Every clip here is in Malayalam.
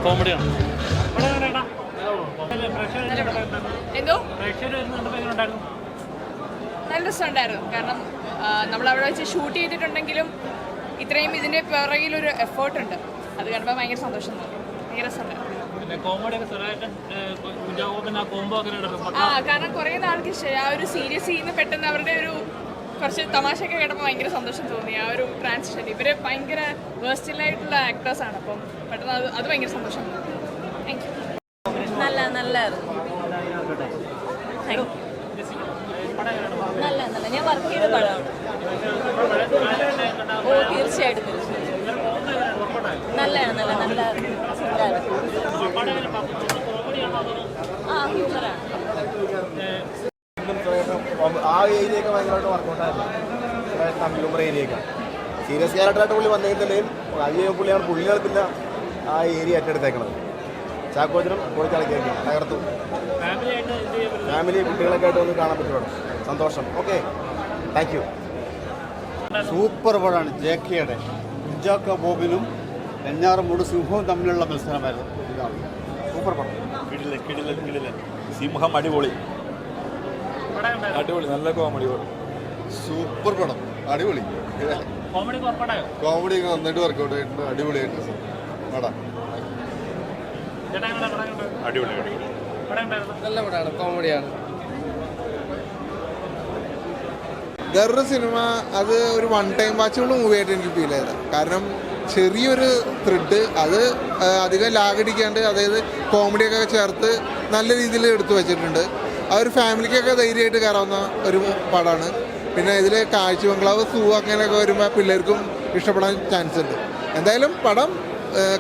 കോമഡിയാണ്. എന്തോ നല്ല രസമുണ്ടായിരുന്നു. കാരണം നമ്മളവിടെ വെച്ച് ഷൂട്ട് ചെയ്തിട്ടുണ്ടെങ്കിലും ഇത്രയും ഇതിൻ്റെ പിറകിലൊരു എഫേർട്ട് ഉണ്ട്. അത് കാണുമ്പോൾ ഭയങ്കര സന്തോഷം തോന്നി. ഭയങ്കര രസമുണ്ടായിരുന്നു. കാരണം കുറേ നാൾക്ക് ആ ഒരു സീരിയസ് ചെയ്യുന്ന പെട്ടെന്ന് അവരുടെ ഒരു കുറച്ച് തമാശയൊക്കെ കേട്ടപ്പോൾ ഭയങ്കര സന്തോഷം തോന്നി. ആ ഒരു ട്രാൻസിഷൻ ഇവര് ഭയങ്കര വേഴ്സ്റ്റിലായിട്ടുള്ള ആക്ടേഴ്സാണ്. അപ്പം പെട്ടെന്ന് അത് ഭയങ്കര സന്തോഷം തോന്നി. Thank you. നല്ലായിരുന്നു. നല്ല ഞാൻ വർക്ക് ചെയ്ത പടമാണ്. ഓ തീർച്ചയായിട്ടും നല്ലതാണ്. നല്ല ഹ്യൂമറാണ്. ആ ഏരിയയൊക്കെ ഭയങ്കരമായിട്ട് വർക്കൗട്ടായിരുന്നു. ഹ്യൂമർ ഏരിയയൊക്കെ സീരിയസ് ക്യാരക്ടറായിട്ട് പുള്ളി വന്നിരുന്നില്ലേലും അതിന് പുള്ളിയാണ് പുള്ളികൾ പിന്നെ ആ ഏരിയ ഏറ്റെടുത്തേക്കണത്. ചാക്കോച്ചനും പൊളിച്ചളക്കിയായിരിക്കും തകർത്തു. ഫാമിലി കുട്ടികളൊക്കെ ആയിട്ട് ഒന്ന് കാണാൻ പറ്റുവാണ്. സന്തോഷം. Okay, thank you. സൂപ്പർ പടമാണ്. ജെ.കെയുടെ കുഞ്ചാക്ക ബോബിനും വെഞ്ഞാറമൂട് സിംഹവും തമ്മിലുള്ള മത്സരമായിരുന്നു. ഇതാണ് സൂപ്പർ പടം. കിടിലൻ സിംഹം അടിപൊളി. നല്ല കോമഡി പടം. സൂപ്പർ പടം. അടിപൊളി കോമഡി നന്നായിട്ട് വർക്കൗട്ട് ആയിട്ടുണ്ട്. അടിപൊളിയായിട്ട് പടം. അടിപൊളി നല്ല പടമാണ്. കോമഡിയാണ്. വേറൊരു സിനിമ അത് ഒരു വൺ ടൈം വാച്ചുള്ള മൂവിയായിട്ട് എനിക്ക് ഫീൽ ചെയ്തത്. കാരണം ചെറിയൊരു ത്രെഡ് അത് അധികം ലാഗടിക്കാണ്ട്, അതായത് കോമഡിയൊക്കെ ചേർത്ത് നല്ല രീതിയിൽ എടുത്തു വെച്ചിട്ടുണ്ട്. ആ ഒരു ഫാമിലിക്കൊക്കെ ധൈര്യമായിട്ട് കയറാവുന്ന ഒരു പടമാണ്. പിന്നെ ഇതിൽ കാഴ്ച ബംഗ്ലാവ് സൂ അങ്ങനെയൊക്കെ വരുമ്പോൾ പിള്ളേർക്കും ഇഷ്ടപ്പെടാൻ ചാൻസ് ഉണ്ട്. എന്തായാലും പടം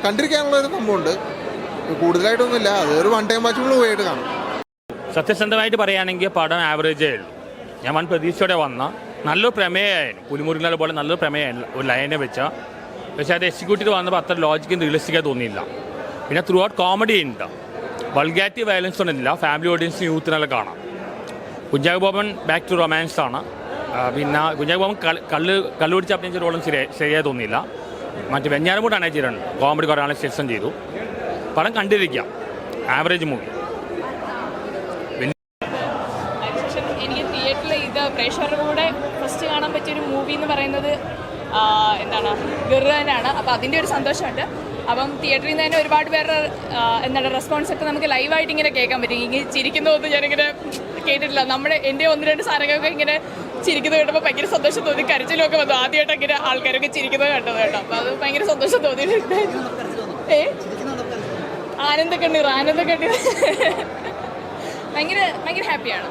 കണ്ടിരിക്കാനുള്ളൊരു സംഭവമുണ്ട്. കൂടുതലായിട്ടൊന്നുമില്ല. അത് ഒരു വൺ ടൈം വാച്ചുള്ള മൂവിയായിട്ട് കാണും. സത്യസന്ധമായിട്ട് പറയുകയാണെങ്കിൽ പടം ആവറേജേ ഉള്ളൂ. ഞാൻ വൻ പ്രതീക്ഷയോടെ വന്ന നല്ലൊരു പ്രമേയമായിരുന്നു. പുലിമുരുകനെ പോലെ നല്ലൊരു പ്രമേയമായിരുന്നു. ഒരു ലൈനെ വെച്ചാൽ പക്ഷേ അത് എക്സിക്യൂട്ടീവ് വന്നപ്പോൾ അത്ര ലോജിക്കും റിയലിസ്റ്റിക്കായി തോന്നിയില്ല. പിന്നെ ത്രൂ ഔട്ട് കോമഡി ഉണ്ട്. വൾഗാരിറ്റി വയലൻസ് ഒന്നുമില്ല. ഫാമിലി ഓഡിയൻസിന് യൂത്തിനെല്ലാം കാണാം. Kunchacko Boban back to romance ആണ്. പിന്നെ കുഞ്ചാക്കോ ബോബൻ കള്ളു പിടിച്ച് അഭിനയിച്ച റോളും ശരിയായി തോന്നിയില്ല. മറ്റ് വെഞ്ഞാറമൂട് അനേച്ചിട്ടുണ്ട്. കോമഡി കുറേ ആളെ സെക്ഷൻ ചെയ്തു. പടം കണ്ടിരിക്കാം. Average movie. എനിക്ക് തിയേറ്ററിൽ ഇത് പ്രേക്ഷകരുടെ കൂടെ ഫസ്റ്റ് കാണാൻ പറ്റിയൊരു മൂവി എന്ന് പറയുന്നത് ഗർവാനാണ്. അപ്പോൾ അതിൻ്റെ ഒരു സന്തോഷമുണ്ട്. അപ്പം തിയേറ്ററിൽ നിന്ന് തന്നെ ഒരുപാട് പേരുടെ റെസ്പോൺസൊക്കെ നമുക്ക് ലൈവായിട്ട് ഇങ്ങനെ കേൾക്കാൻ പറ്റും. ഇങ്ങനെ ചിരിക്കുന്നതൊന്നും ഞാനിങ്ങനെ കേട്ടിട്ടില്ല. എൻ്റെ ഒന്ന് രണ്ട് സാധനങ്ങളൊക്കെ ഇങ്ങനെ ചിരിക്കുന്നത് കേട്ടപ്പോൾ ഭയങ്കര സന്തോഷം തോന്നി. കരച്ചിലൊക്കെ വന്നു. ആദ്യമായിട്ട് ഇങ്ങനെ ആൾക്കാരൊക്കെ ചിരിക്കുന്നത് കണ്ടത് കേട്ടോ. അപ്പോൾ അത് ഭയങ്കര സന്തോഷം തോന്നിയിട്ടുണ്ടായിരുന്നു. ആനന്ദക്കണ്ണീർ ഭയങ്കര ഹാപ്പിയാണ്.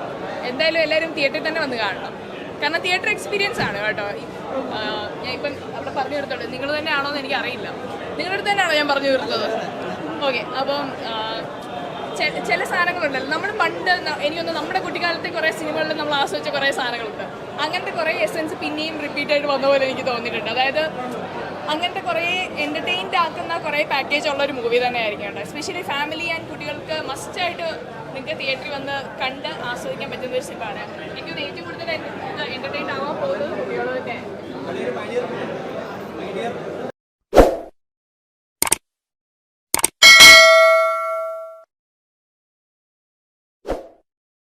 എന്തായാലും എല്ലാവരും തിയേറ്ററിൽ തന്നെ വന്ന് കാണണം. കാരണം തിയേറ്റർ എക്സ്പീരിയൻസ് ആണ് കേട്ടോ. ഞാൻ ഇപ്പം അവിടെ പറഞ്ഞു തീർത്തോളൂ. നിങ്ങൾ തന്നെ ആണോ എന്ന് എനിക്കറിയില്ല. നിങ്ങളുടെ അടുത്ത് തന്നെയാണോ ഞാൻ പറഞ്ഞു തീർത്തത്? ഓക്കെ. അപ്പം ചില സാധനങ്ങളുണ്ടല്ലോ നമ്മൾ പണ്ട് എനിക്കൊന്ന് നമ്മുടെ കുട്ടിക്കാലത്തെ കുറേ സിനിമകളിൽ നമ്മൾ ആസ്വദിച്ച കുറേ സാധനങ്ങളുണ്ട്. അങ്ങനത്തെ കുറേ എസെൻസ് പിന്നെയും റിപ്പീറ്റായിട്ട് വന്ന പോലെ എനിക്ക് തോന്നിയിട്ടുണ്ട്. അതായത് അങ്ങനത്തെ കുറേ എൻ്റർടൈൻഡ് ആക്കുന്ന കുറേ പാക്കേജ് ഉള്ളൊരു മൂവി തന്നെ ആയിരിക്കും കേട്ടോ. എസ്പെഷ്യലി ഫാമിലി ആൻഡ് കുട്ടികൾക്ക് മസ്റ്റായിട്ട് നിങ്ങൾക്ക് തിയേറ്ററിൽ വന്ന് കണ്ട് ആസ്വദിക്കാൻ പറ്റുന്ന ഒരു സിനിമയാണ്. എനിക്ക് ഏറ്റവും